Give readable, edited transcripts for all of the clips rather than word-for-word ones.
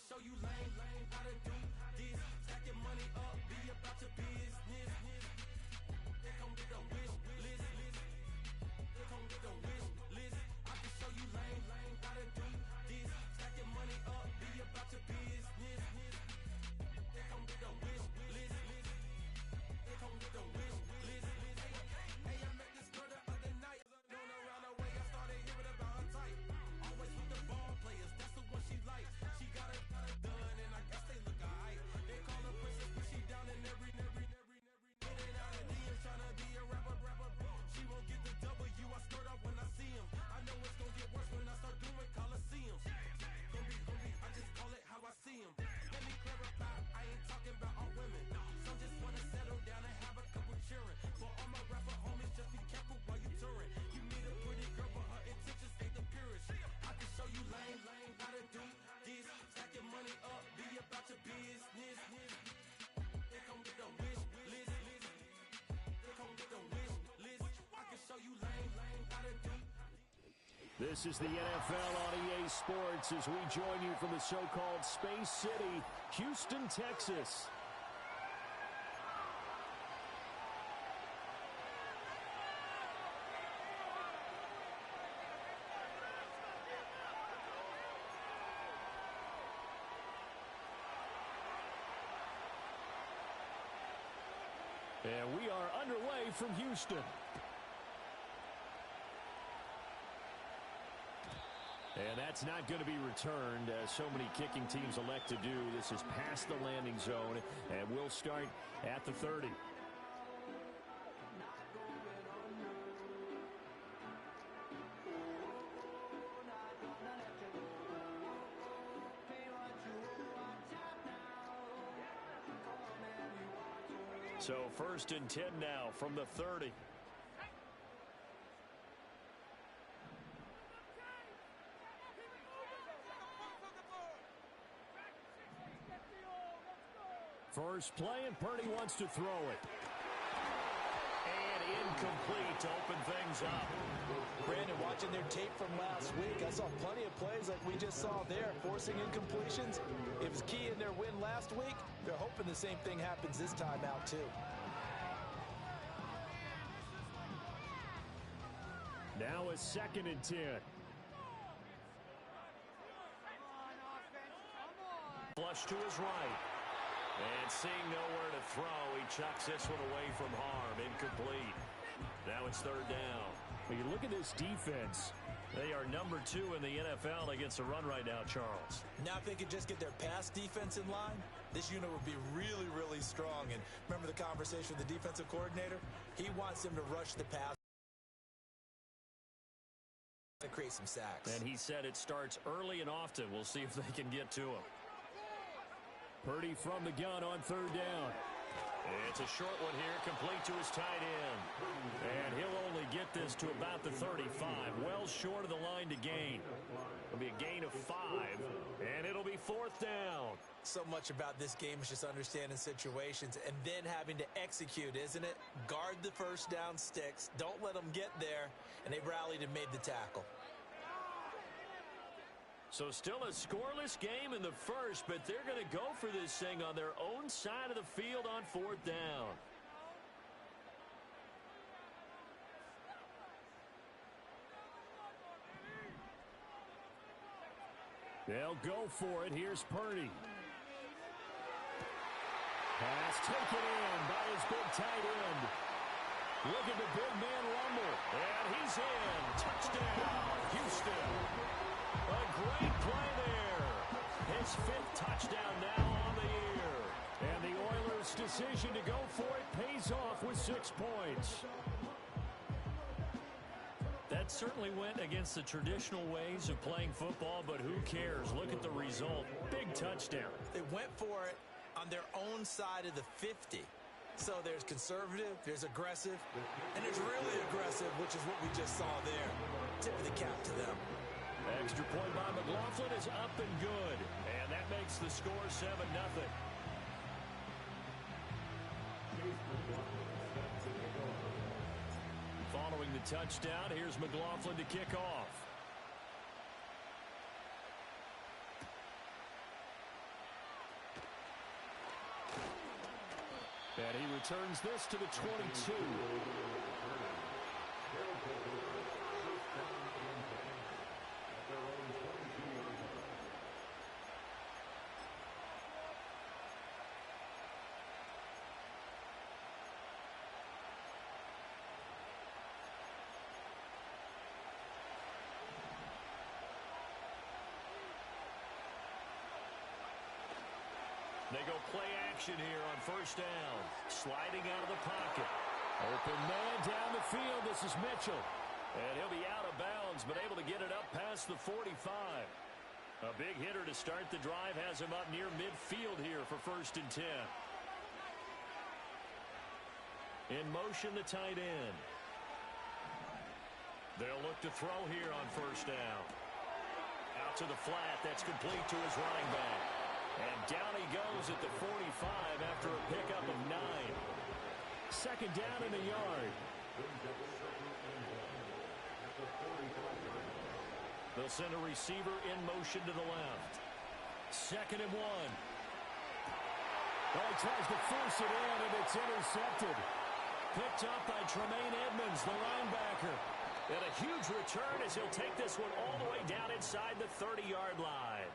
show you lame, how to do this. Stack your money up, be about your business. They come with a wish list. They come with a wish list. I can show you lame, how to do this. Stack your money up, be about your business. They come with a wish list. They come with a wish list. Hey, I met this girl the other night. Known around the way, I started hearing about her type. Always with the ball players, that's the one she likes. She got it done, and I guess they look alright. They call her princess, but she down in every. In and out of DMs, tryna be a rapper. She won't get the W, I skirt off when I see him. I know it's gonna get worse when I start doing Coliseums. Gonna be, I just call it how I see him. Let me clarify, I ain't talking about all women. Some just wanna settle down and have a couple cheering. For all my rapper homies, just be careful while you touring. You need a pretty girl, but her intentions ain't the purest. I can show you lame, how to do this. Stack your money up, be about your business. They come with a wish list. They come with a wish list. I can show you lame, how to do. This is the NFL on EA Sports as we join you from the so-called Space City, Houston, Texas. And we are underway from Houston. And that's not going to be returned, as so many kicking teams elect to do. This is past the landing zone, and we'll start at the 30. So 1st and 10 now from the 30. First play, and Purdy wants to throw it. And incomplete to open things up. Brandon, watching their tape from last week, I saw plenty of plays like we just saw there, forcing incompletions. It was key in their win last week. They're hoping the same thing happens this time out, too. Now a 2nd and 10. Flush to his right. And seeing nowhere to throw, he chucks this one away from harm. Incomplete. Now it's 3rd down. When you look at this defense, they are number 2 in the NFL against the run right now, Charles. Now if they could just get their pass defense in line, this unit would be really, really strong. And remember the conversation with the defensive coordinator? He wants them to rush the pass to create some sacks. And he said it starts early and often. We'll see if they can get to him. Purdy from the gun on 3rd down. It's a short one here, complete to his tight end. And he'll only get this to about the 35, well short of the line to gain. It'll be a gain of 5, and it'll be 4th down. So much about this game is just understanding situations and then having to execute, isn't it? Guard the first down sticks, don't let them get there, and they rallied and made the tackle. So still a scoreless game in the first, but they're going to go for this thing on their own side of the field on 4th down. They'll go for it. Here's Purdy. Pass taken in by his big tight end. Look at the big man rumble. And he's in. Touchdown, Houston. A great play there. His 5th touchdown now on the year. And the Oilers' decision to go for it pays off with 6 points. That certainly went against the traditional ways of playing football, but who cares? Look at the result. Big touchdown. They went for it on their own side of the 50. So there's conservative, there's aggressive, and there's really aggressive, which is what we just saw there. Tip of the cap to them. Extra point by McLaughlin is up and good. And that makes the score 7-0. Following the touchdown, here's McLaughlin to kick off. And he returns this to the 22. They go play action here on first down. Sliding out of the pocket. Open man down the field. This is Mitchell. And he'll be out of bounds, but able to get it up past the 45. A big hitter to start the drive has him up near midfield here for 1st and 10. In motion, the tight end. They'll look to throw here on first down. Out to the flat. That's complete to his running back. And down he goes at the 45 after a pickup of 9. 2nd down and a yard. They'll send a receiver in motion to the left. 2nd and 1. Well, he tries to force it in, and it's intercepted. Picked up by Tremaine Edmonds, the linebacker. And a huge return as he'll take this one all the way down inside the 30-yard line.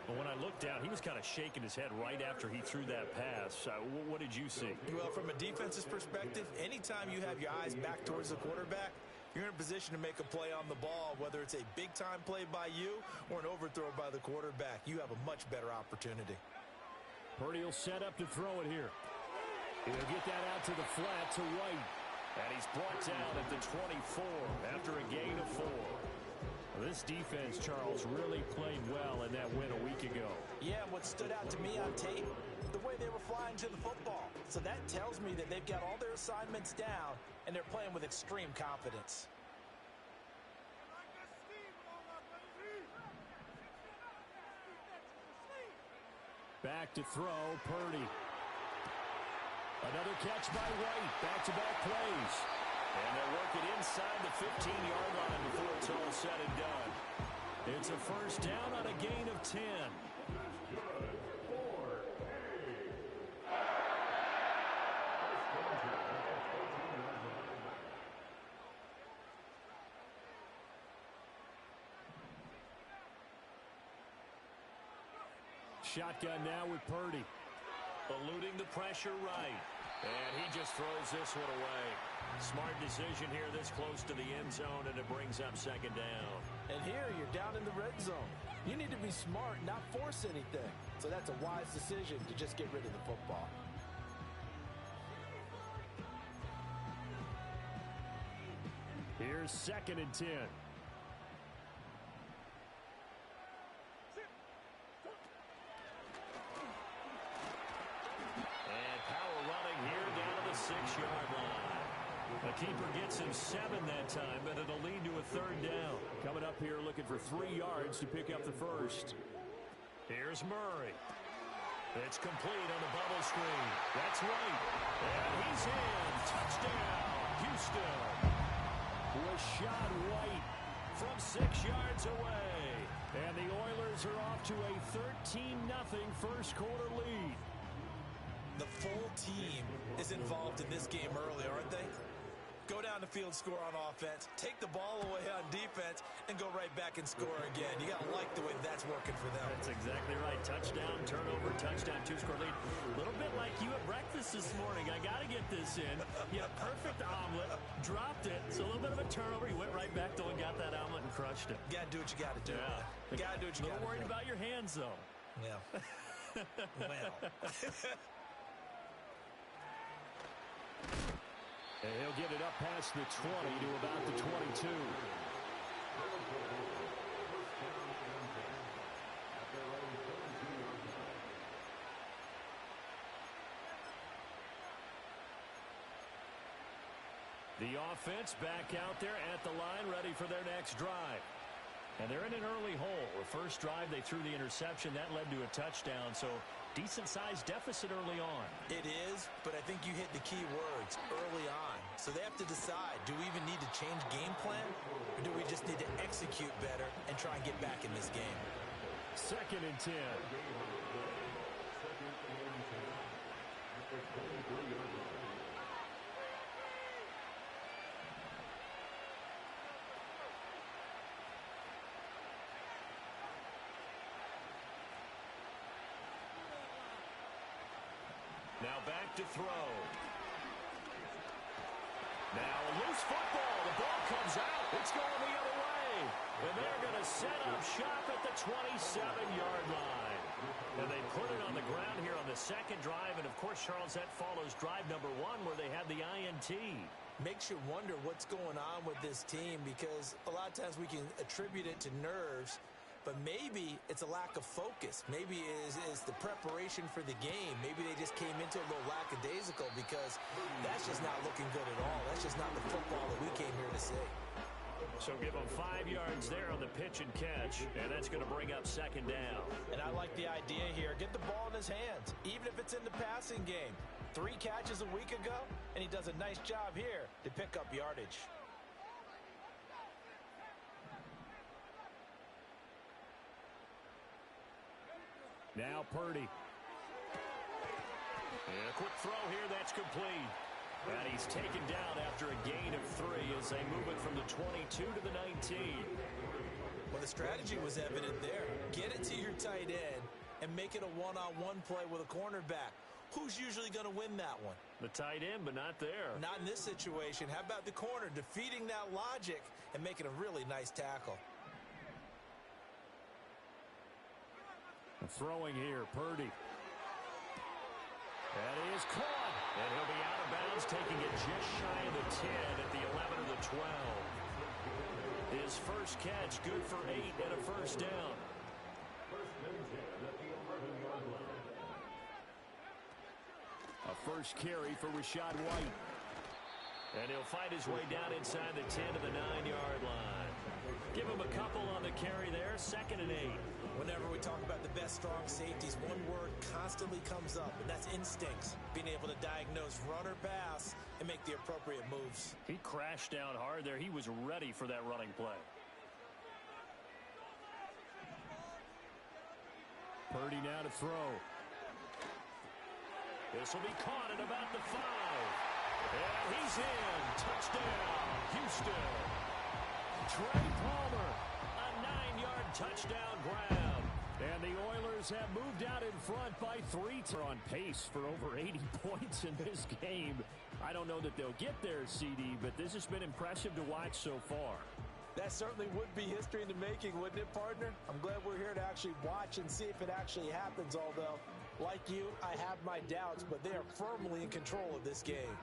But when I looked down, he was kind of shaking his head right after he threw that pass. What did you see? Well, from a defense's perspective, anytime you have your eyes back towards the quarterback, you're in a position to make a play on the ball, whether it's a big-time play by you or an overthrow by the quarterback. You have a much better opportunity. Purdy will set up to throw it here. He'll get that out to the flat to White. And he's brought down at the 24 after a gain of 4. This defense, Charles, really played well in that win a week ago. Yeah, what stood out to me on tape, the way they were flying to the football. So that tells me that they've got all their assignments down, and they're playing with extreme confidence. Back to throw, Purdy. Another catch by White. Back-to-back plays. And they'll work it inside the 15-yard line before it's all said and done. It's a 1st down on a gain of 10. Shotgun now with Purdy. Eluding the pressure right. And he just throws this one away. Smart decision here this close to the end zone, and it brings up 2nd down. And here you're down in the red zone. You need to be smart, not force anything. So that's a wise decision to just get rid of the football. Here's 2nd and 10. The keeper gets him 7 that time, but it'll lead to a 3rd down. Coming up here looking for 3 yards to pick up the 1st. Here's Murray. It's complete on the bubble screen. That's right. And he's in. Touchdown, Houston. Rashad White from 6 yards away. And the Oilers are off to a 13-0 first quarter lead. The full team is involved in this game early, aren't they? Go down the field, score on offense, take the ball away on defense, and go right back and score again. You got to like the way that's working for them. That's exactly right. Touchdown, turnover, touchdown, 2-score lead. A little bit like you at breakfast this morning. I got to get this in. You had a perfect omelet, dropped it. So a little bit of a turnover. You went right back though and got that omelet and crushed it. Got to do what you got to do. Yeah. You got to do what you got to do. A little worried about your hands, though. Yeah. Well. And he'll get it up past the 20 to about the 22. The offense back out there at the line, ready for their next drive. And they're in an early hole. The first drive, they threw the interception. That led to a touchdown, so decent-sized deficit early on. It is, but I think you hit the key words, early on. So they have to decide, do we even need to change game plan, or do we just need to execute better and try and get back in this game? 2nd and 10. Now back to throw. Now a loose football. The ball comes out. It's going the other way. And they're going to set up shop at the 27-yard line. And they put it on the ground here on the second drive. And, of course, Charles, that follows drive number 1 where they had the INT. Makes you wonder what's going on with this team because a lot of times we can attribute it to nerves, but maybe it's a lack of focus. Maybe it's the preparation for the game. Maybe they just came into a little lackadaisical because that's just not looking good at all. That's just not the football that we came here to see. So give him 5 yards there on the pitch and catch, and that's going to bring up second down. And I like the idea here. Get the ball in his hands, even if it's in the passing game. 3 catches a week ago, and he does a nice job here to pick up yardage. Now Purdy. And a quick throw here, that's complete. And he's taken down after a gain of 3 as they move it from the 22 to the 19. Well, the strategy was evident there. Get it to your tight end and make it a one-on-one play with a cornerback. Who's usually going to win that one? The tight end, but not there. Not in this situation. How about the corner defeating that logic and making a really nice tackle? Throwing here, Purdy. That is caught. And he'll be out of bounds, taking it just shy of the 10 at the 11 of the 12. His first catch, good for 8 and a first down. A first carry for Rachaad White. And he'll fight his way down inside the 10 to the 9-yard line. Give him a couple on the carry there, 2nd and 8. Whenever we talk about the best strong safeties, one word constantly comes up, and that's instincts. Being able to diagnose run or pass and make the appropriate moves. He crashed down hard there. He was ready for that running play. Purdy now to throw. This will be caught at about the 5. And he's in. Touchdown, Houston. Trey Palmer, a 9-yard touchdown grab. And the Oilers have moved out in front by 3. They're on pace for over 80 points in this game. I don't know that they'll get there, CD, but this has been impressive to watch so far. That certainly would be history in the making, wouldn't it, partner? I'm glad we're here to actually watch and see if it actually happens, although, like you, I have my doubts, but they are firmly in control of this game.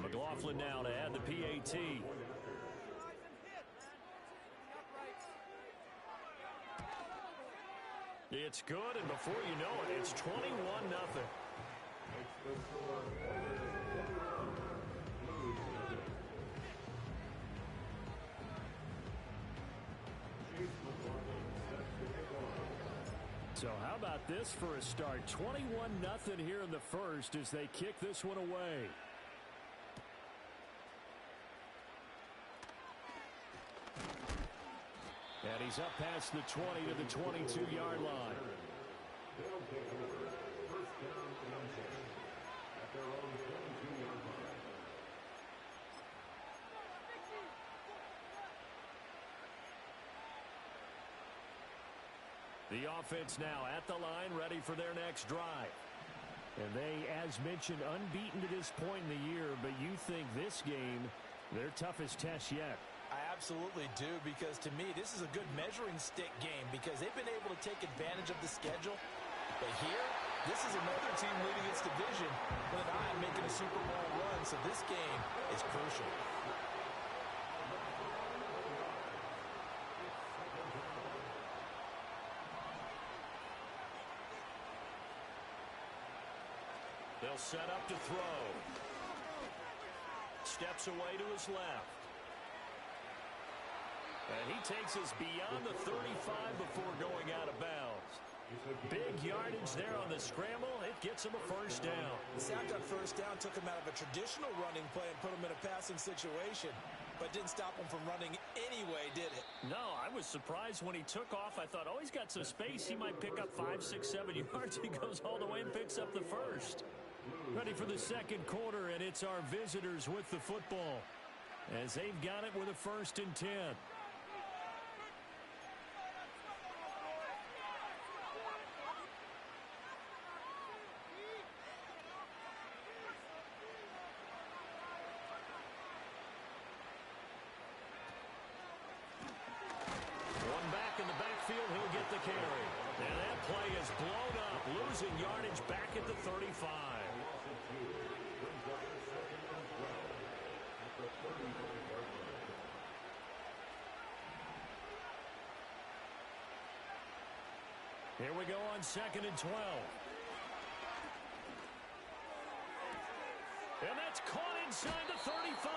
McLaughlin now to add the PAT. It's good, and before you know it, it's 21-0. So how about this for a start? 21-0 here in the first as they kick this one away. And he's up past the 20 to the 22-yard line. The offense now at the line, ready for their next drive. And they, as mentioned, unbeaten to this point in the year, but you think this game, their toughest test yet. I absolutely do, because to me, this is a good measuring stick game because they've been able to take advantage of the schedule. But here, this is another team leading its division with an eye on making a Super Bowl run, so this game is crucial. They'll set up to throw. Steps away to his left. And he takes us beyond the 35 before going out of bounds. Big yardage there on the scramble. It gets him a first down. The sack on first down took him out of a traditional running play and put him in a passing situation, but didn't stop him from running anyway, did it? No, I was surprised when he took off. I thought, oh, he's got some space. He might pick up 5, 6, 7 yards. He goes all the way and picks up the first. Ready for the second quarter, and it's our visitors with the football as they've got it with a 1st and 10. the carry. And that play is blown up, losing yardage back at the 35. Here we go on 2nd and 12. And that's caught inside the 35.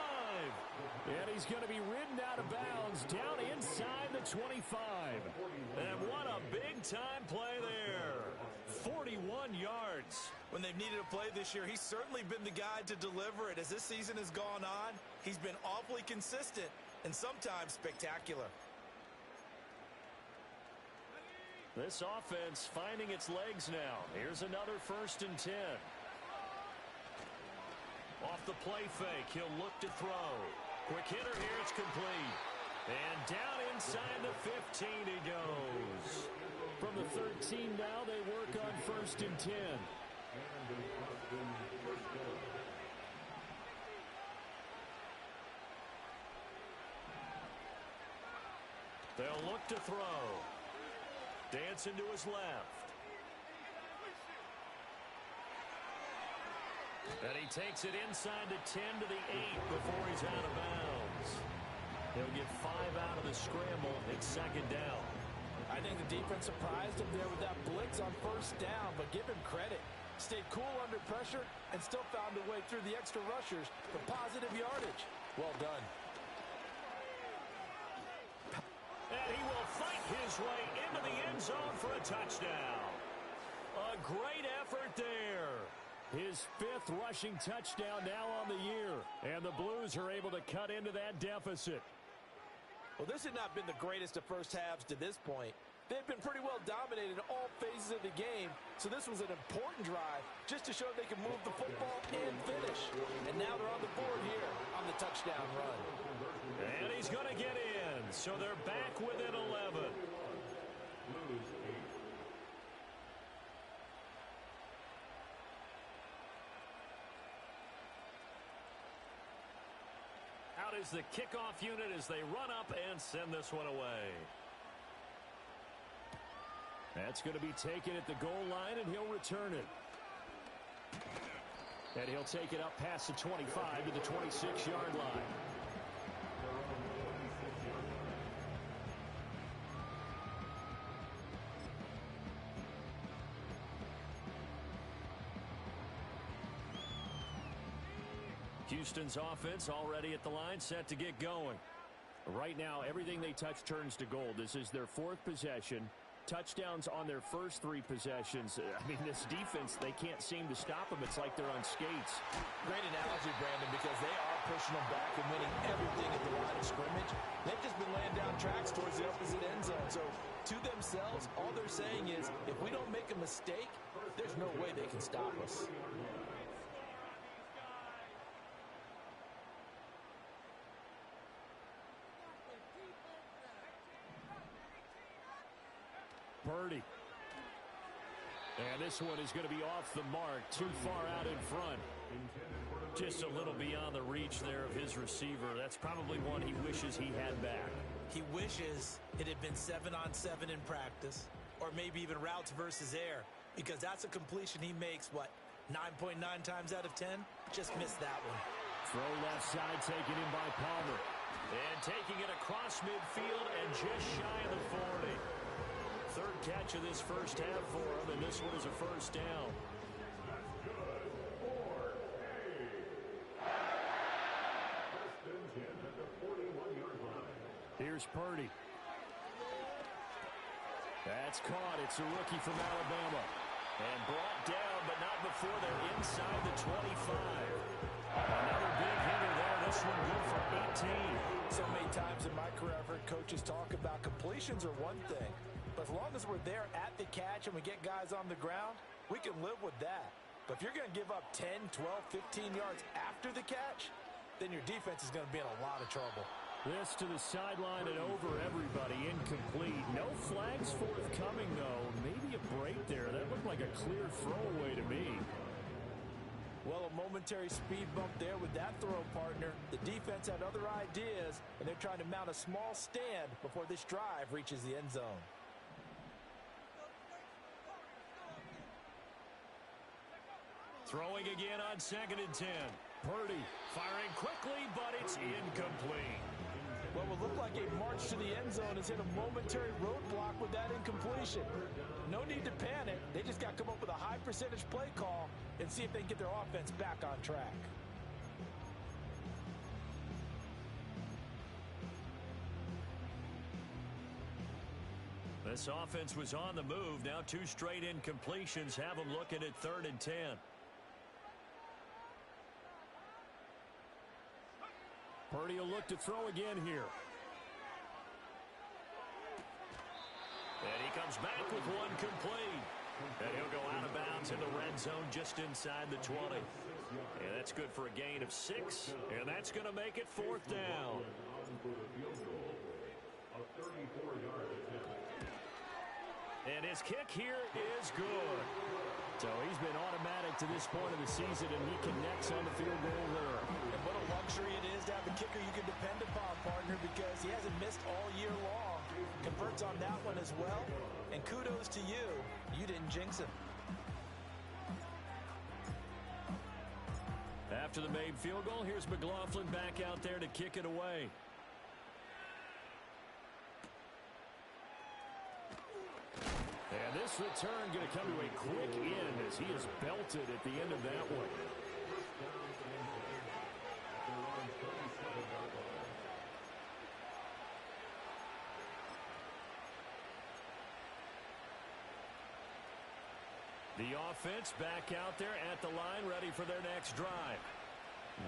And he's going to be ridden out of bounds down inside the 25. And what a big-time play there. 41 yards. When they've needed a play this year, he's certainly been the guy to deliver it. As this season has gone on, he's been awfully consistent and sometimes spectacular. This offense finding its legs now. Here's another 1st and 10. Off the play fake, he'll look to throw. Quick hitter here, it's complete. And down inside the 15 he goes. From the 13 now, they work on 1st and 10. They'll look to throw. Dancing to his left. And he takes it inside the 10 to the 8 before he's out of bounds. He'll get 5 out of the scramble. It's 2nd down. I think the defense surprised him there with that blitz on 1st down, but give him credit. Stayed cool under pressure and still found a way through the extra rushers for positive yardage. Well done. And he will fight his way into the end zone for a touchdown. A great effort there. His 5th rushing touchdown now on the year. And the Blues are able to cut into that deficit. Well, this had not been the greatest of first halves to this point. They've been pretty well dominated in all phases of the game, so this was an important drive just to show they can move the football and finish. And now they're on the board here on the touchdown run. And he's going to get in, so they're back within 11. Out is the kickoff unit as they run up and send this one away. That's going to be taken at the goal line, and he'll return it. And he'll take it up past the 25 to the 26-yard line. Houston's offense already at the line, set to get going. Right now, everything they touch turns to gold. This is their 4th possession. Touchdowns on their first 3 possessions. I mean, this defense, they can't seem to stop them. It's like they're on skates. Great analogy, Brandon, because they are pushing them back and winning everything at the line of scrimmage. They've just been laying down tracks towards the opposite end zone. So, to themselves, all they're saying is, if we don't make a mistake, there's no way they can stop us. Purdy. And this one is going to be off the mark, too far out in front. Just a little beyond the reach there of his receiver. That's probably one he wishes he had back. He wishes it had been 7-on-7 in practice, or maybe even routes versus air, because that's a completion he makes, what, 9.9 times out of 10? Just missed that one. Throw left side taken in by Palmer. And taking it across midfield and just shy of the 40. 3rd catch of this first half for him, and this one is a 1st down. Here's Purdy. That's caught. It's a rookie from Alabama. And brought down, but not before they're inside the 25. Another big hitter there. This one good for 18. So many times in my career, I've heard coaches talk about completions are one thing. But as long as we're there at the catch and we get guys on the ground, we can live with that. But if you're going to give up 10, 12, 15 yards after the catch, then your defense is going to be in a lot of trouble. This to the sideline and over everybody, incomplete. No flags forthcoming, though. Maybe a break there. That looked like a clear throwaway to me. Well, a momentary speed bump there with that throw partner. The defense had other ideas, and they're trying to mount a small stand before this drive reaches the end zone. Throwing again on 2nd and 10. Purdy firing quickly, but it's incomplete. What would look like a march to the end zone has hit a momentary roadblock with that incompletion. No need to panic. They just got to come up with a high percentage play call and see if they can get their offense back on track. This offense was on the move. Now 2 straight incompletions have them looking at 3rd and 10. Purdy will look to throw again here. And he comes back with one complete. And he'll go out of bounds in the red zone just inside the 20. And that's good for a gain of 6. And that's going to make it 4th down. And his kick here is good. So he's been automatic to this point of the season, and he connects on the field goal there. And what a luxury it is to have a kicker you can depend upon, partner, because he hasn't missed all year long. Converts on that one as well. And kudos to you. You didn't jinx him. After the made field goal, here's McLaughlin back out there to kick it away. And this return going to come to a quick end as he is belted at the end of that one. The offense back out there at the line, ready for their next drive.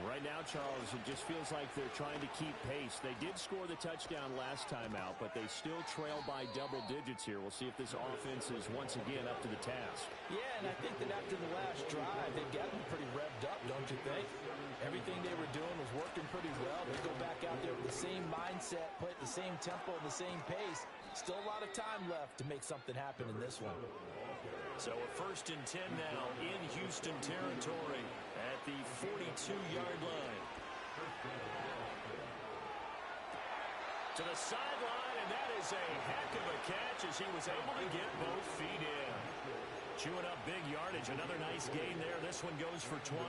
Right now, Charles, it just feels like they're trying to keep pace. They did score the touchdown last time out, but they still trail by double digits here. We'll see if this offense is once again up to the task. Yeah, and I think that after the last drive, they've gotten pretty revved up, don't you think? Everything they were doing was working pretty well. They go back out there with the same mindset, play at the same tempo, and the same pace. Still a lot of time left to make something happen in this one. So a 1st and 10 now in Houston territory at the 42-yard line. To the sideline, and that is a heck of a catch as he was able to get both feet in. Chewing up big yardage. Another nice gain there. This one goes for 20.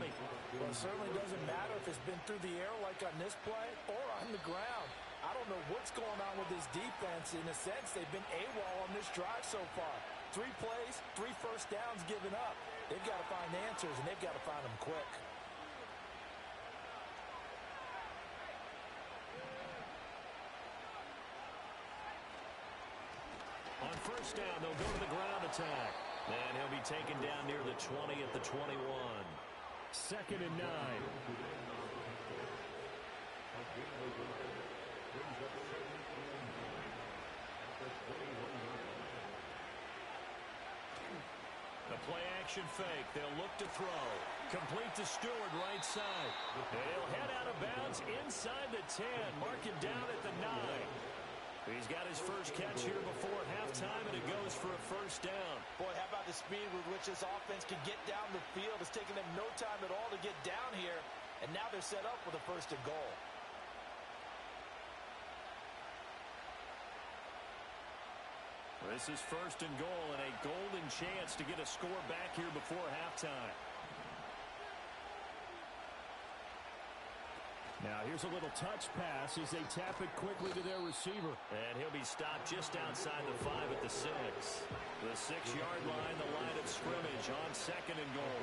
Well, it certainly doesn't matter if it's been through the air like on this play or on the ground. I don't know what's going on with this defense. In a sense, they've been AWOL on this drive so far. 3 plays, 3 first downs given up. They've got to find answers, and they've got to find them quick. On 1st down, they'll go to the ground attack. And he'll be taken down near the 20 at the 21. 2nd and 9. The play-action fake. They'll look to throw. Complete to Stewart, right side. And he'll head out of bounds inside the 10. Mark him down at the 9. He's got his first catch here before halftime, and it goes for a 1st down. Boy, how about the speed with which this offense can get down the field? It's taken them no time at all to get down here, and now they're set up with a 1st and goal. This is 1st and goal and a golden chance to get a score back here before halftime. Now here's a little touch pass as they tap it quickly to their receiver. And he'll be stopped just outside the 5 at the 6. The 6-yard line, the line of scrimmage on 2nd and goal.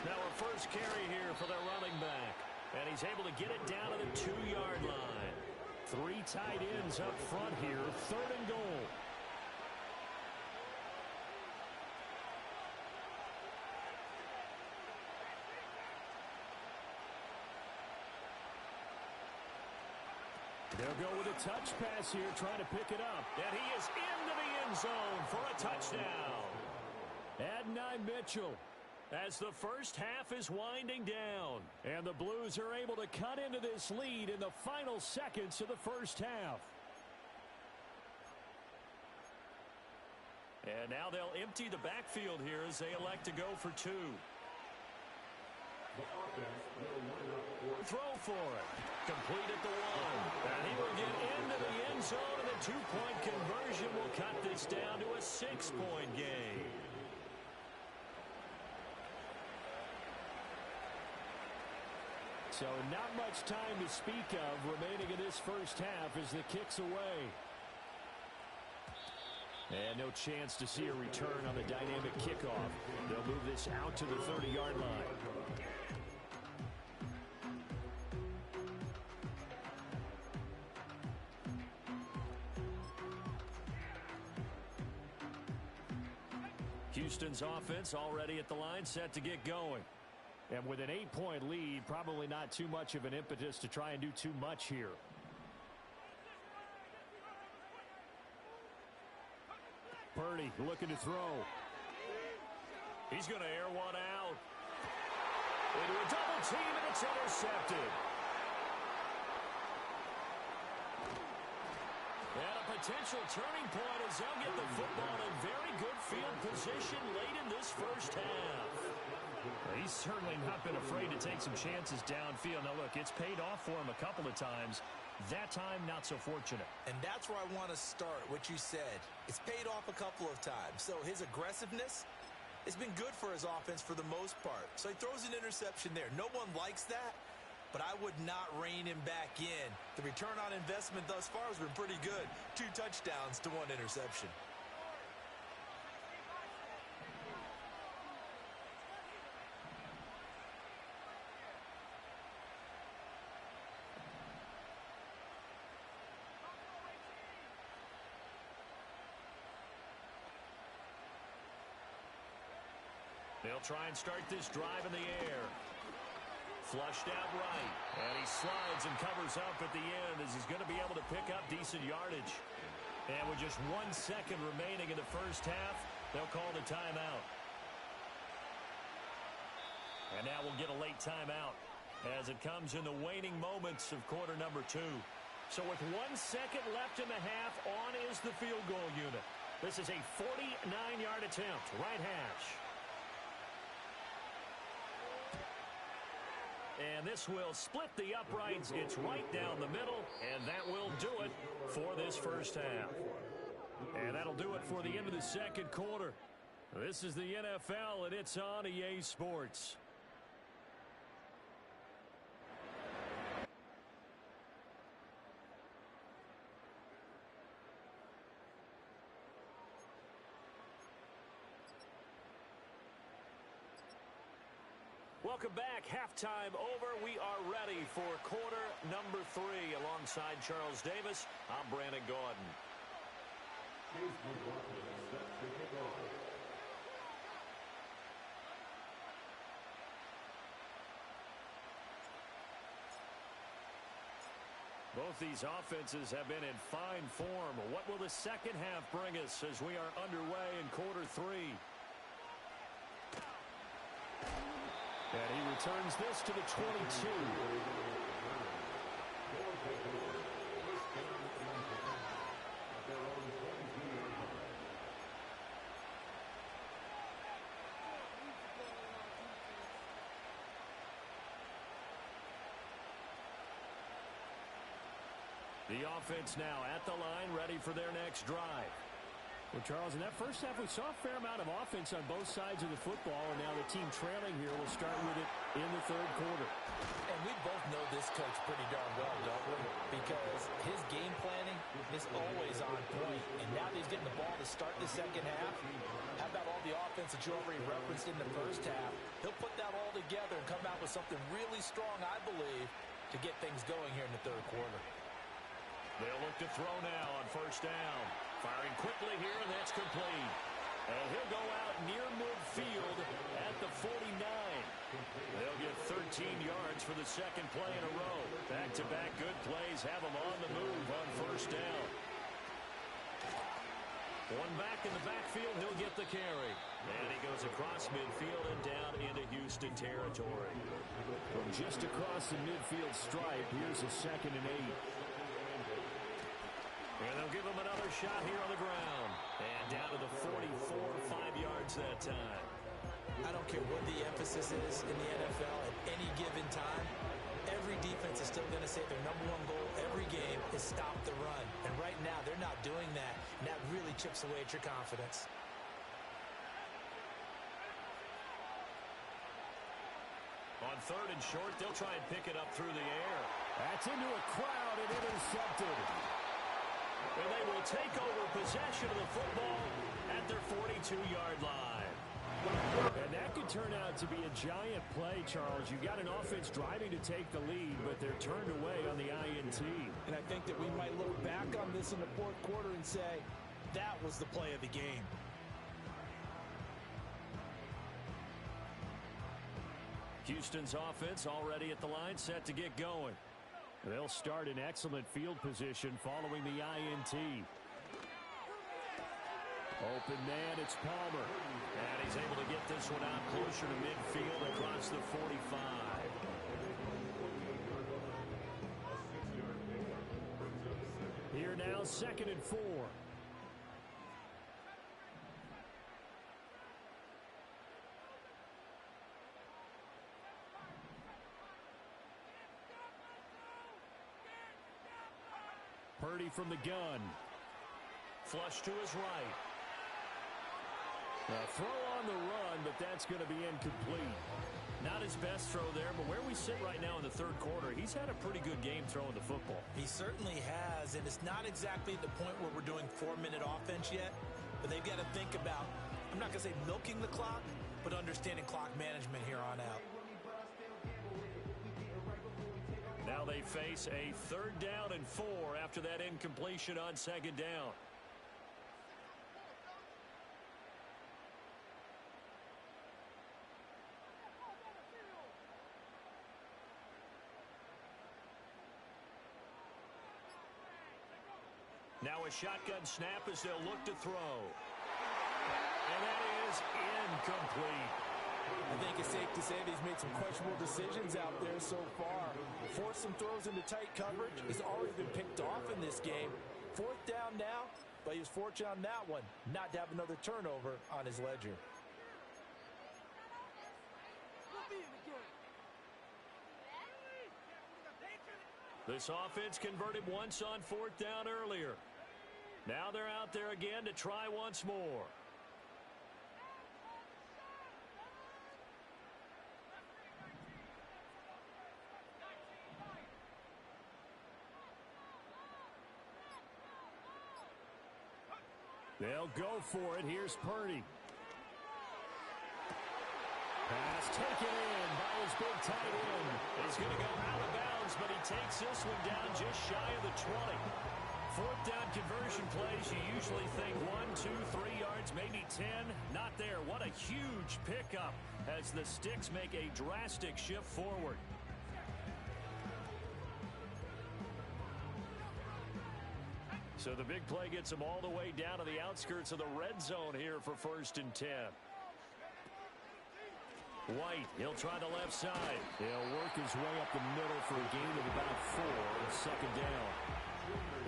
Now a first carry here for their running back. And he's able to get it down to the 2-yard line. 3 tight ends up front here, 3rd and goal. They'll go with a touch pass here, trying to pick it up. And he is into the end zone for a touchdown. Adonai Mitchell. As the first half is winding down. And the Blues are able to cut into this lead in the final seconds of the first half. And now they'll empty the backfield here as they elect to go for 2. Throw for it. Complete at the 1. And he will get into the end zone, and the 2-point conversion will cut this down to a 6-point game. So not much time to speak of remaining in this first half as the kick's away. And no chance to see a return on the dynamic kickoff. They'll move this out to the 30-yard line. Houston's offense already at the line, set to get going. And with an 8-point lead, probably not too much of an impetus to try and do too much here. Purdy looking to throw. He's going to air one out. Into a double team, and it's intercepted. And a potential turning point as they'll get the football in very good field position late in this first half. He's certainly not been afraid to take some chances downfield. Now, look, it's paid off for him a couple of times. That time, not so fortunate. And that's where I want to start, what you said. It's paid off a couple of times. So his aggressiveness has been good for his offense for the most part. So he throws an interception there. No one likes that, but I would not rein him back in. The return on investment thus far has been pretty good. 2 touchdowns to 1 interception. They'll try and start this drive in the air. Flushed out right. And he slides and covers up at the end as he's going to be able to pick up decent yardage. And with just 1 second remaining in the first half, they'll call the timeout. And now we'll get a late timeout as it comes in the waning moments of quarter number 2. So with 1 second left in the half, on is the field goal unit. This is a 49-yard attempt, right hash. And this will split the uprights. It's right down the middle, and that will do it for this first half. And that'll do it for the end of the second quarter. This is the NFL, and it's on EA Sports. Welcome back. Halftime over. We are ready for quarter number 3. Alongside Charles Davis, I'm Brandon Gaudin. Both these offenses have been in fine form. What will the second half bring us as we are underway in quarter 3? And he returns this to the 22. The offense now at the line, ready for their next drive. Well, Charles, in that first half, we saw a fair amount of offense on both sides of the football, and now the team trailing here will start with it in the third quarter. And we both know this coach pretty darn well, don't we? Because his game planning is always on point, and now that he's getting the ball to start the second half, how about all the offense that you already referenced in the first half? He'll put that all together and come out with something really strong, I believe, to get things going here in the third quarter. They'll look to throw now on first down. Firing quickly here, and that's complete. And he'll go out near midfield at the 49. They'll get 13 yards for the second play in a row. Back-to-back good plays have them on the move on first down. One back in the backfield, he'll get the carry. And he goes across midfield and down into Houston territory. From just across the midfield stripe, here's a 2nd and 8. And they'll give him another shot here on the ground. And down to the 44, 5 yards that time. I don't care what the emphasis is in the NFL at any given time. Every defense is still going to say their #1 goal every game is stop the run. And right now, they're not doing that. And that really chips away at your confidence. On third and short. They'll try and pick it up through the air. That's into a crowd and intercepted. And they will take over possession of the football at their 42-yard line. And that could turn out to be a giant play, Charles. You got an offense driving to take the lead, but they're turned away on the INT. And I think that we might look back on this in the fourth quarter and say, that was the play of the game. Houston's offense already at the line, set to get going. They'll start in excellent field position following the INT. Open man, it's Palmer. And he's able to get this one out closer to midfield across the 45. Here now, 2nd and 4. Purdy from the gun. Flush to his right. A throw on the run, but that's going to be incomplete. Not his best throw there, but where we sit right now in the third quarter, he's had a pretty good game throwing the football. He certainly has, and it's not exactly at the point where we're doing 4-minute offense yet, but they've got to think about, I'm not going to say milking the clock, but understanding clock management here on out. Now they face a 3rd down and 4 after that incompletion on 2nd down. Now a shotgun snap as they'll look to throw. And that is incomplete. I think it's safe to say that he's made some questionable decisions out there so far. Forced some throws into tight coverage. He's already been picked off in this game. 4th down now, but he was fortunate on that one not to have another turnover on his ledger. This offense converted once on 4th down earlier. Now they're out there again to try once more. They'll go for it. Here's Purdy. Pass taken in by his big tight end. He's going to go out of bounds, but he takes this one down just shy of the 20. 4th down conversion plays, you usually think 1, 2, 3 yards, maybe 10. Not there. What a huge pickup as the Sticks make a drastic shift forward. So the big play gets them all the way down to the outskirts of the red zone here for 1st and 10. White, he'll try the left side. He'll work his way up the middle for a gain of about 4 on 2nd down.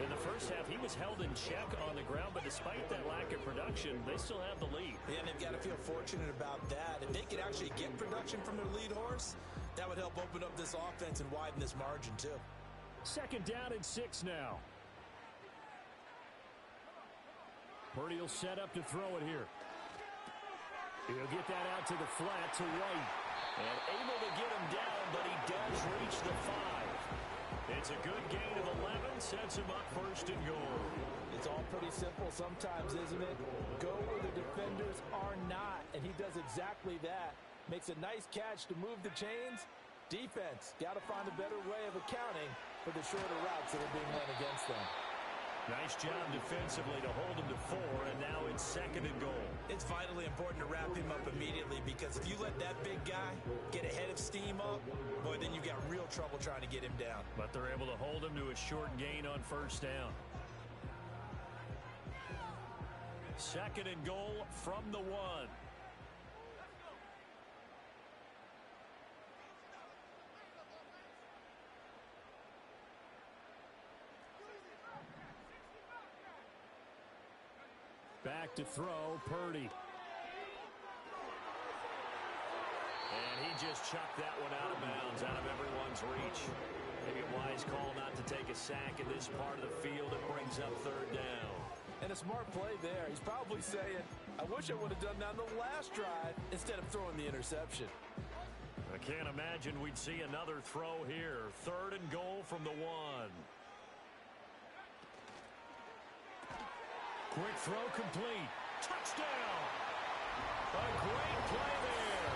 In the first half, he was held in check on the ground, but despite that lack of production, they still have the lead. Yeah, and they've got to feel fortunate about that. If they could actually get production from their lead horse, that would help open up this offense and widen this margin, too. 2nd down and 6 now. Purdy will set up to throw it here. He'll get that out to the flat to White. And able to get him down, but he does reach the 5. It's a good gain of 11, sets him up 1st and goal. It's all pretty simple sometimes, isn't it? Go where the defenders are not, and he does exactly that. Makes a nice catch to move the chains. Defense, got to find a better way of accounting for the shorter routes that are being run against them. Nice job defensively to hold him to 4, and now it's 2nd and goal. It's vitally important to wrap him up immediately, because if you let that big guy get a head of steam up, boy, then you've got real trouble trying to get him down. But they're able to hold him to a short gain on 1st down. 2nd and goal from the 1. Back to throw, Purdy. And he just chucked that one out of bounds, out of everyone's reach. Maybe a wise call not to take a sack in this part of the field. It brings up 3rd down. And a smart play there. He's probably saying, I wish I would have done that on the last drive instead of throwing the interception. I can't imagine we'd see another throw here. 3rd and goal from the 1. Quick throw complete. Touchdown! A great play there.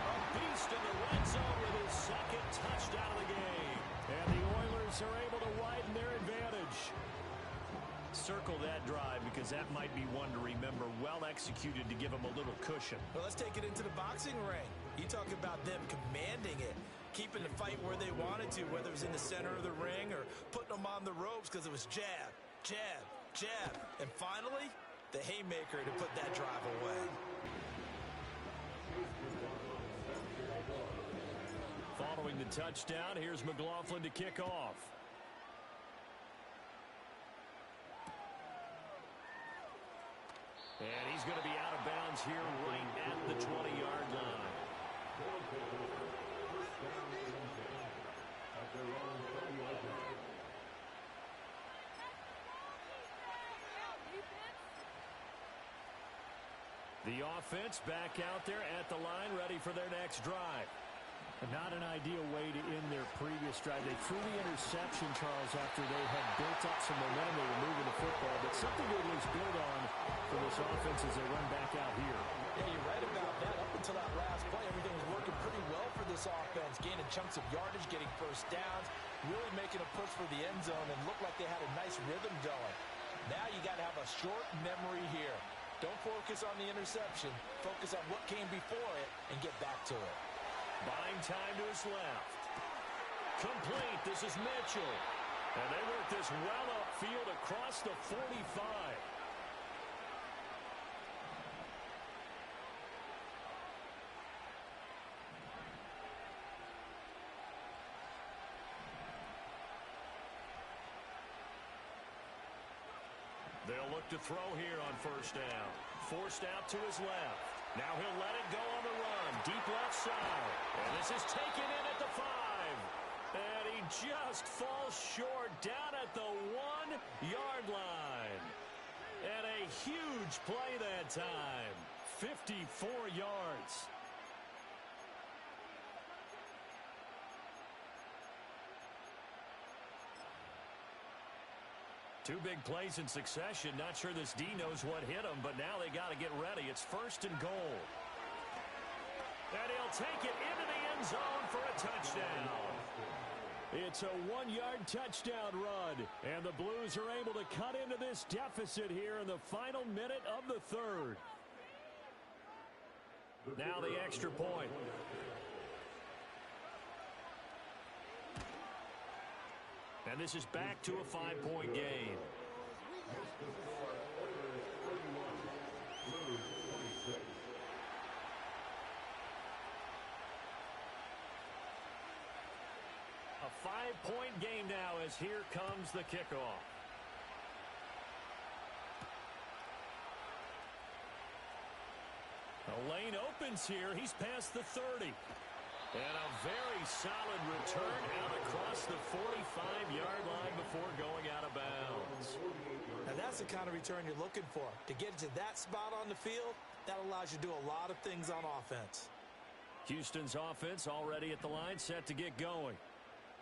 A beast in the red zone with his 2nd touchdown of the game. And the Oilers are able to widen their advantage. Circle that drive because that might be one to remember. Well executed to give them a little cushion. Well, let's take it into the boxing ring. You talk about them commanding it, keeping the fight where they wanted to, whether it was in the center of the ring or putting them on the ropes because it was jab, jab, jab. And finally, the haymaker to put that drive away. Following the touchdown, here's McLaughlin to kick off. And he's going to be out of bounds here right at the 20-yard line. The offense back out there at the line, ready for their next drive. Not an ideal way to end their previous drive. They threw the interception, Charles, after they had built up some momentum. They were moving the football, but something to at least build on for this offense as they run back out here. Yeah, you're right about that. Up until that last play, everything was working pretty well for this offense, gaining chunks of yardage, getting first downs, really making a push for the end zone, and looked like they had a nice rhythm going. Now you got to have a short memory here. Don't focus on the interception. Focus on what came before it and get back to it. Buying time to his left. Complete. This is Mitchell. And they work this well upfield across the 45. They'll look to throw here on 1st down. Forced out to his left. Now he'll let it go on the run. Deep left side. And this is taken in at the 5. And he just falls short down at the 1-yard line. And a huge play that time. 54 yards. Two big plays in succession. Not sure this D knows what hit him, but now they got to get ready. It's 1st and goal. And he'll take it into the end zone for a touchdown. It's a 1-yard touchdown run, and the Blues are able to cut into this deficit here in the final minute of the 3rd. Now the extra point. And this is back to a 5-point game. A 5-point game now as here comes the kickoff. The lane opens here. He's past the 30. And a very solid return out across the 45-yard line before going out of bounds. Now that's the kind of return you're looking for. To get to that spot on the field, that allows you to do a lot of things on offense. Houston's offense already at the line, set to get going.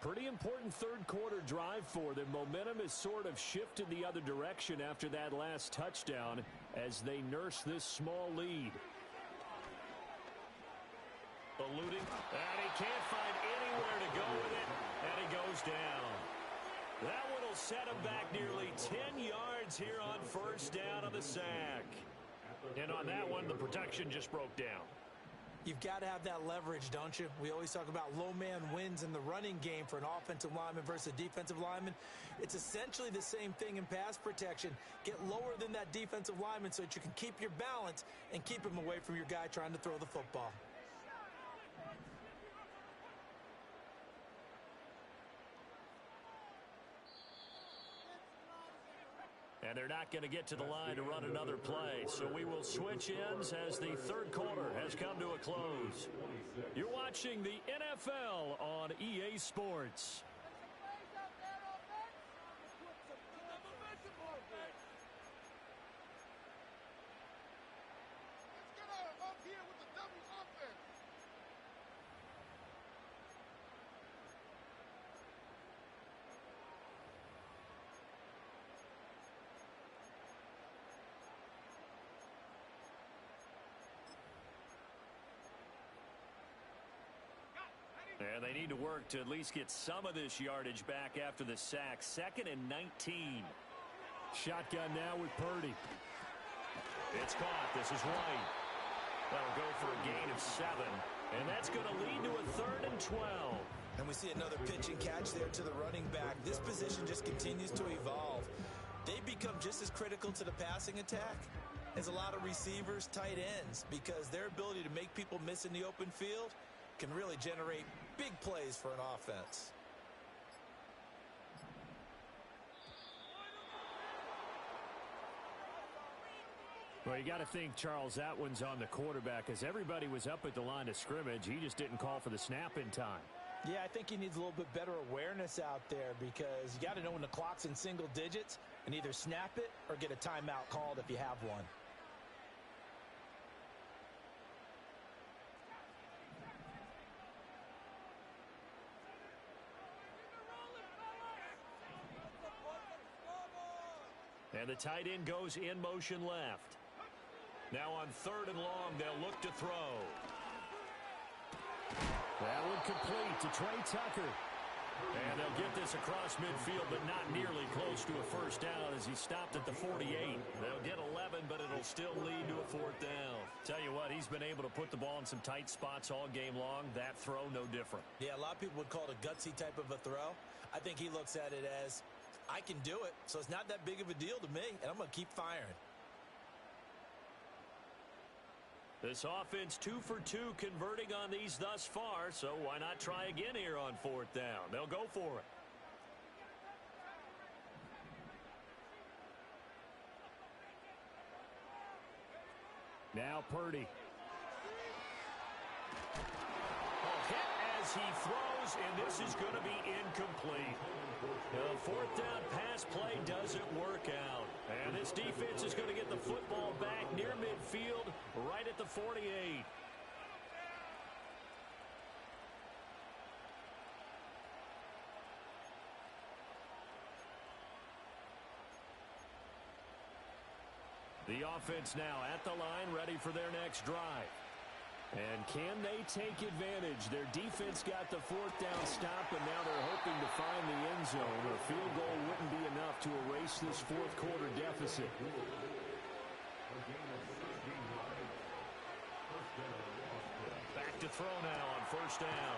Pretty important 3rd quarter drive for them. Momentum has sort of shifted the other direction after that last touchdown as they nurse this small lead. Eluding, and he can't find anywhere to go with it, and he goes down. That one will set him back nearly 10 yards here on 1st down on the sack. And on that one, the protection just broke down. You've got to have that leverage, don't you? We always talk about low man wins in the running game for an offensive lineman versus a defensive lineman. It's essentially the same thing in pass protection. Get lower than that defensive lineman so that you can keep your balance and keep him away from your guy trying to throw the football. And they're not going to get to the line to run another play. So we will switch ends as the 3rd quarter has come to a close. You're watching the NFL on EA Sports. And they need to work to at least get some of this yardage back after the sack. 2nd and 19. Shotgun now with Purdy. It's caught. This is White. That'll go for a gain of 7. And that's going to lead to a 3rd and 12. And we see another pitch and catch there to the running back. This position just continues to evolve. They become just as critical to the passing attack as a lot of receivers, tight ends, because their ability to make people miss in the open field can really generate big plays for an offense. Well, you got to think, Charles, that one's on the quarterback, as everybody was up at the line of scrimmage. He just didn't call for the snap in time. Yeah, I think he needs a little bit better awareness out there, because you got to know when the clock's in single digits and either snap it or get a timeout called if you have one. And the tight end goes in motion left. Now on 3rd and long, they'll look to throw. That one complete to Trey Tucker. And they'll get this across midfield, but not nearly close to a first down as he stopped at the 48. They'll get 11, but it'll still lead to a 4th down. Tell you what, he's been able to put the ball in some tight spots all game long. That throw, no different. Yeah, a lot of people would call it a gutsy type of a throw. I think he looks at it as, I can do it, so it's not that big of a deal to me, and I'm going to keep firing. This offense 2 for 2 converting on these thus far, so why not try again here on 4th down? They'll go for it. Now Purdy. Hit as he throws, and this is going to be incomplete. The 4th down pass play doesn't work out. And this defense is going to get the football back near midfield, right at the 48. The offense now at the line, ready for their next drive. And can they take advantage? Their defense got the 4th down stop, and now they're hoping to find the end zone. A field goal wouldn't be enough to erase this 4th quarter deficit. Back to throw now on 1st down.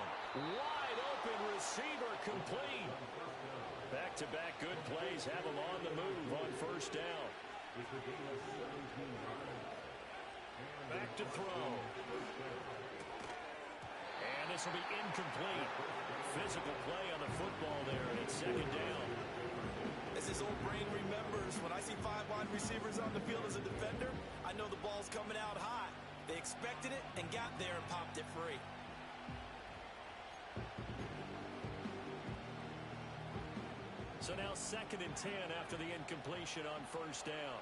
Wide open receiver complete. Back-to-back good plays have them on the move on 1st down. Back to throw. And this will be incomplete. Physical play on the football there, and it's 2nd down. As his old brain remembers, when I see 5 wide receivers on the field as a defender, I know the ball's coming out hot. They expected it and got there and popped it free. So now 2nd and 10 after the incompletion on 1st down.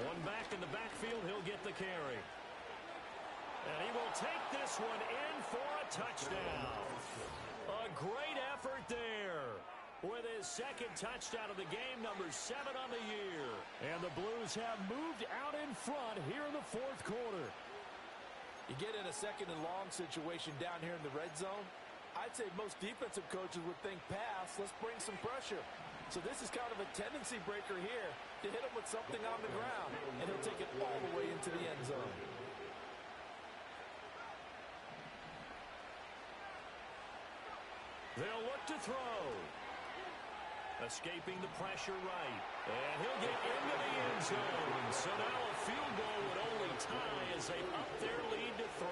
One back in the backfield, he'll get the carry. And he will take this one in for a touchdown. A great effort there. With his 2nd touchdown of the game, number 7 on the year. And the Blues have moved out in front here in the 4th quarter. You get in a 2nd and long situation down here in the red zone, I'd say most defensive coaches would think pass, let's bring some pressure. So this is kind of a tendency breaker here to hit him with something on the ground, and he'll take it all the way into the end zone. They'll look to throw. Escaping the pressure right. And he'll get into the end zone. So now a field goal would only tie as they up their lead to 3.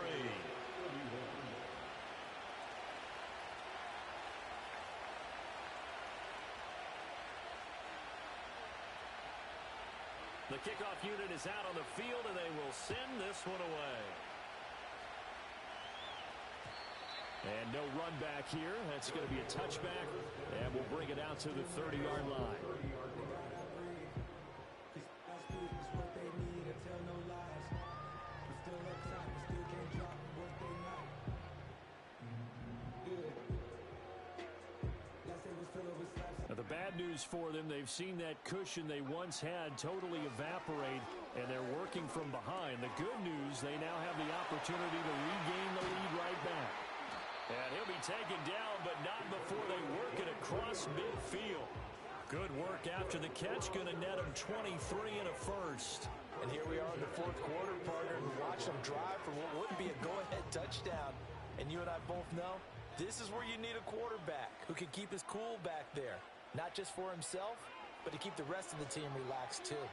The kickoff unit is out on the field, and they will send this one away. And no run back here. That's going to be a touchback, and we'll bring it out to the 30-yard line. bad news for them. They've seen that cushion they once had totally evaporate, and they're working from behind. The good news, they now have the opportunity to regain the lead right back. And he'll be taken down, but not before they work it across midfield. Good work after the catch, going to net him 23 and a first. And here we are in the fourth quarter, partner, and watch them drive for what would be a go-ahead touchdown. And you and I both know, this is where you need a quarterback who can keep his cool back there. Not just for himself, but to keep the rest of the team relaxed too.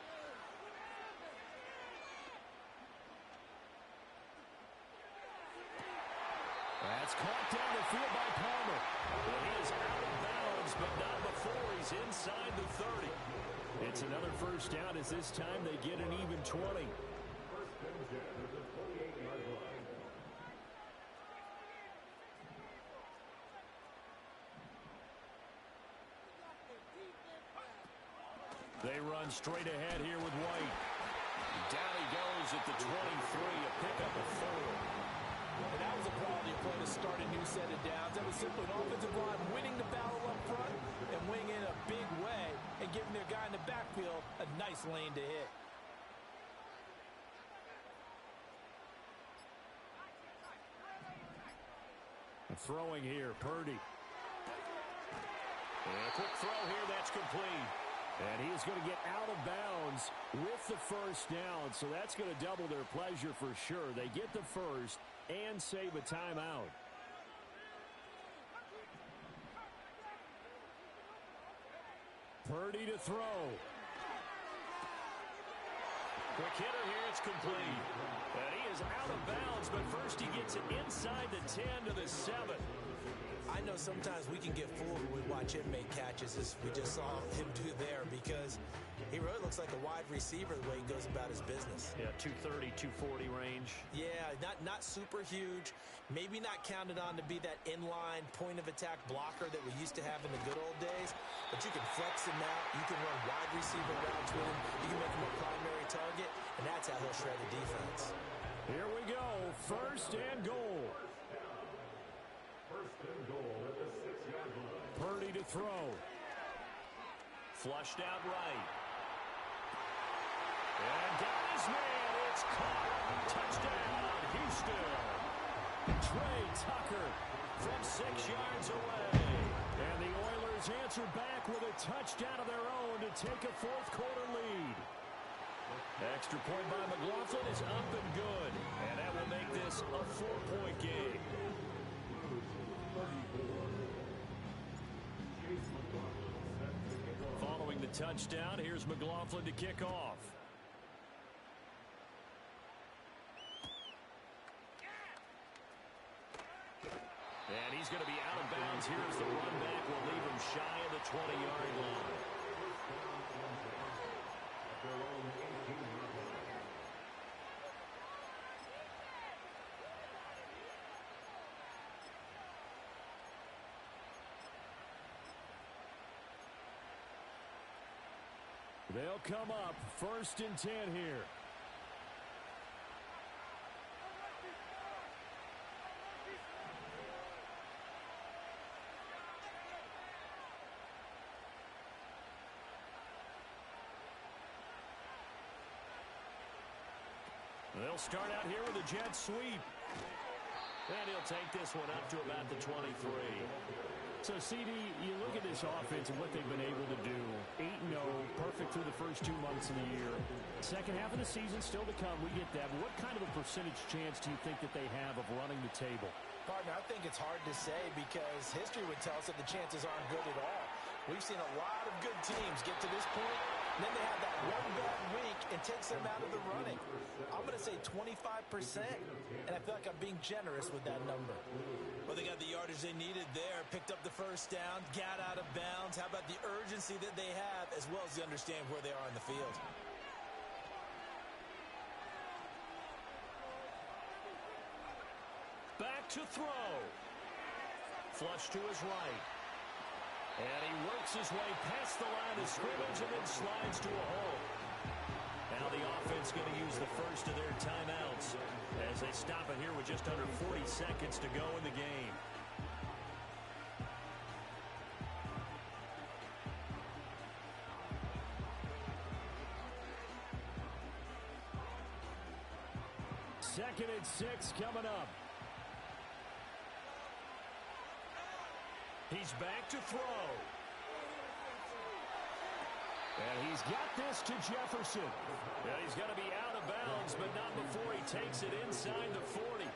That's caught down the field by Palmer. And he is out of bounds, but not before he's inside the 30. It's another first down as this time they get an even 20. They run straight ahead here with White. Down he goes at the 23, a pickup of 4. And that was a quality play to start a new set of downs. That was simply an offensive line winning the battle up front and winning in a big way and giving their guy in the backfield a nice lane to hit. Throwing here, Purdy. And a quick throw here, that's complete. And he is going to get out of bounds with the first down, so that's going to double their pleasure for sure. They get the first and save a timeout. Purdy to throw. Quick hitter here, it's complete. And he is out of bounds, but first he gets it inside the 10 to the 7. I know sometimes we can get fooled when we watch him make catches, as we just saw him do there, because he really looks like a wide receiver the way he goes about his business. Yeah, 230, 240 range. Yeah, not super huge. Maybe not counted on to be that inline point-of-attack blocker that we used to have in the good old days, but you can flex him out. You can run wide receiver routes with him. You can make him a primary target, and that's how he'll shred a defense. Here we go, first and goal. Purdy to throw. Flushed out right. And got his man. It's caught. Touchdown, Houston. Trey Tucker from 6 yards away. And the Oilers answer back with a touchdown of their own to take a fourth quarter lead. Extra point by McLaughlin is up and good. And that will make this a 4-point game. Following the touchdown, here's McLaughlin to kick off. And he's going to be out of bounds. Here's the run back. Will leave him shy of the 20-yard line. They'll come up first and 10 here. They'll start out here with a jet sweep. And he'll take this one up to about the 23. So, CD, you look at this offense and what they've been able to do. 8-0, perfect through the first 2 months of the year. Second half of the season still to come. We get that. But what kind of a percentage chance do you think that they have of running the table? Partner, I think it's hard to say because history would tell us that the chances aren't good at all. We've seen a lot of good teams get to this point, and then they have that one bad week and takes them out of the running. I'm going to say 25%, and I feel like I'm being generous with that number. Well, they got the yardage they needed there, picked up the first down, got out of bounds. How about the urgency that they have, as well as the understand where they are in the field? Back to throw. Flush to his right. And he works his way past the line of scrimmage and then slides to a hole. Now the offense going to use the first of their timeouts as they stop it here with just under 40 seconds to go in the game. 2nd and 6 coming up. He's back to throw. And he's got this to Jefferson. Yeah, he's going to be out of bounds, but not before he takes it inside the 40.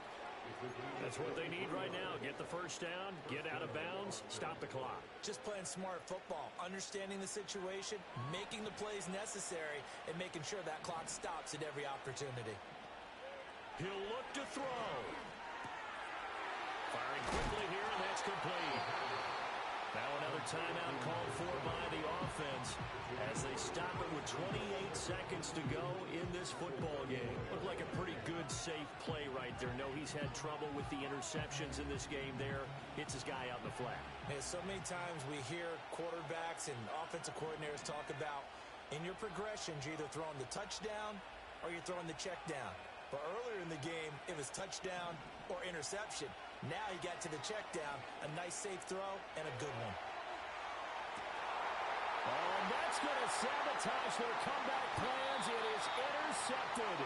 That's what they need right now. Get the first down, get out of bounds, stop the clock. Just playing smart football, understanding the situation, making the plays necessary, and making sure that clock stops at every opportunity. He'll look to throw. Firing quickly here, and that's complete. Now another timeout called for by the offense as they stop it with 28 seconds to go in this football game. Looked like a pretty good, safe play right there. No, he's had trouble with the interceptions in this game there. Hits his guy out in the flat. Yeah, so many times we hear quarterbacks and offensive coordinators talk about in your progressions, you're either throwing the touchdown or you're throwing the check down. But earlier in the game, it was touchdown or interception. Now he got to the check down, a nice safe throw, and a good one. Oh, and that's going to sabotage their comeback plans. It is intercepted.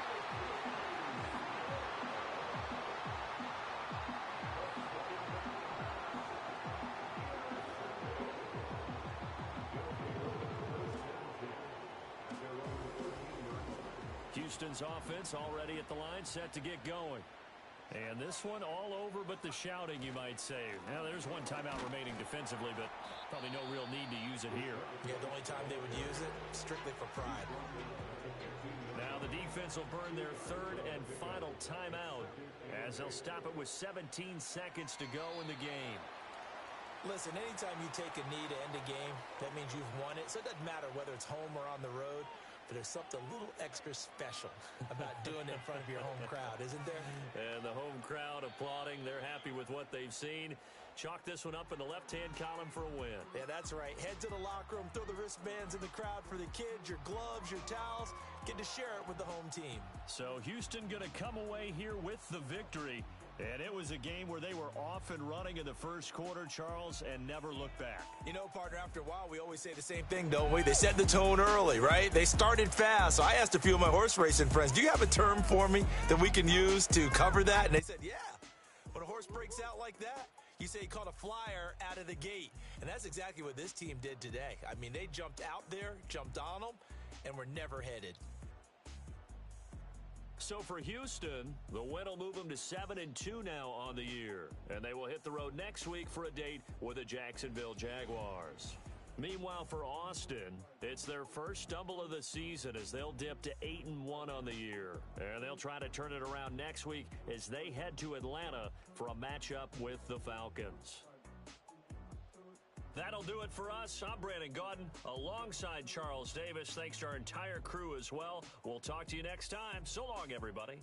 Houston's offense already at the line, set to get going. And this one all over but the shouting, you might say. Now, there's one timeout remaining defensively, but probably no real need to use it here. Yeah, the only time they would use it, strictly for pride. Now the defense will burn their third and final timeout as they'll stop it with 17 seconds to go in the game. Listen, anytime you take a knee to end a game, that means you've won it. So it doesn't matter whether it's home or on the road. But there's something a little extra special about doing it in front of your home crowd, isn't there? And the home crowd applauding. They're happy with what they've seen. Chalk this one up in the left-hand column for a win. Yeah, that's right. Head to the locker room, throw the wristbands in the crowd for the kids, your gloves, your towels. Get to share it with the home team. So Houston going to come away here with the victory. And it was a game where they were off and running in the first quarter, Charles, and never looked back. You know, partner, after a while, we always say the same thing, don't we? They set the tone early, right? They started fast. So I asked a few of my horse racing friends, do you have a term for me that we can use to cover that? And they said, yeah. When a horse breaks out like that, you say he caught a flyer out of the gate. And that's exactly what this team did today. I mean, they jumped out there, jumped on them, and were never headed. So for Houston, the win will move them to 7-2 now on the year. And they will hit the road next week for a date with the Jacksonville Jaguars. Meanwhile, for Austin, it's their first stumble of the season as they'll dip to 8-1 on the year. And they'll try to turn it around next week as they head to Atlanta for a matchup with the Falcons. That'll do it for us. I'm Brandon Gaudin alongside Charles Davis. Thanks to our entire crew as well. We'll talk to you next time. So long, everybody.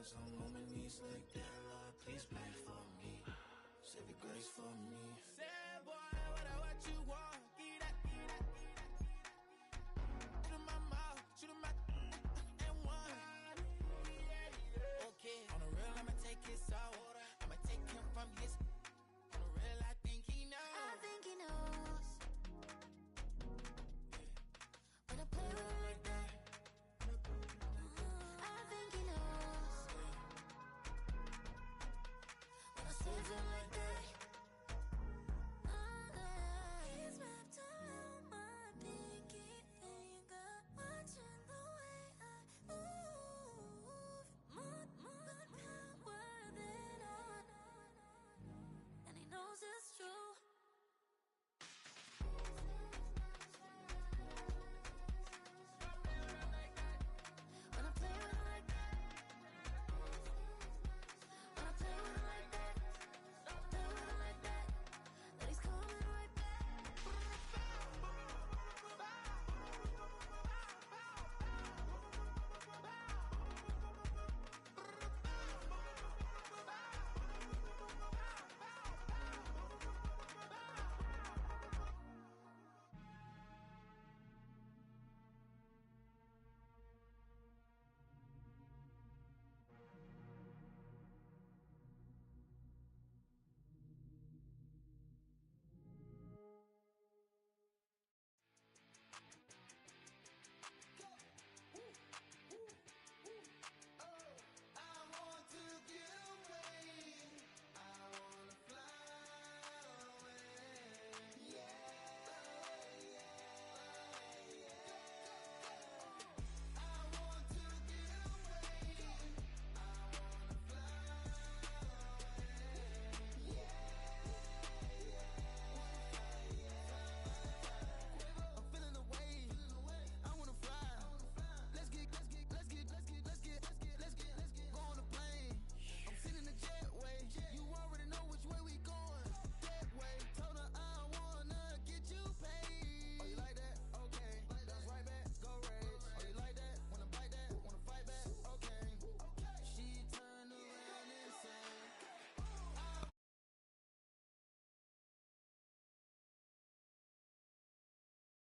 hours, I'm on my knees like that, Lord, please pray for me. Save your grace for me. Sad boy, what you want?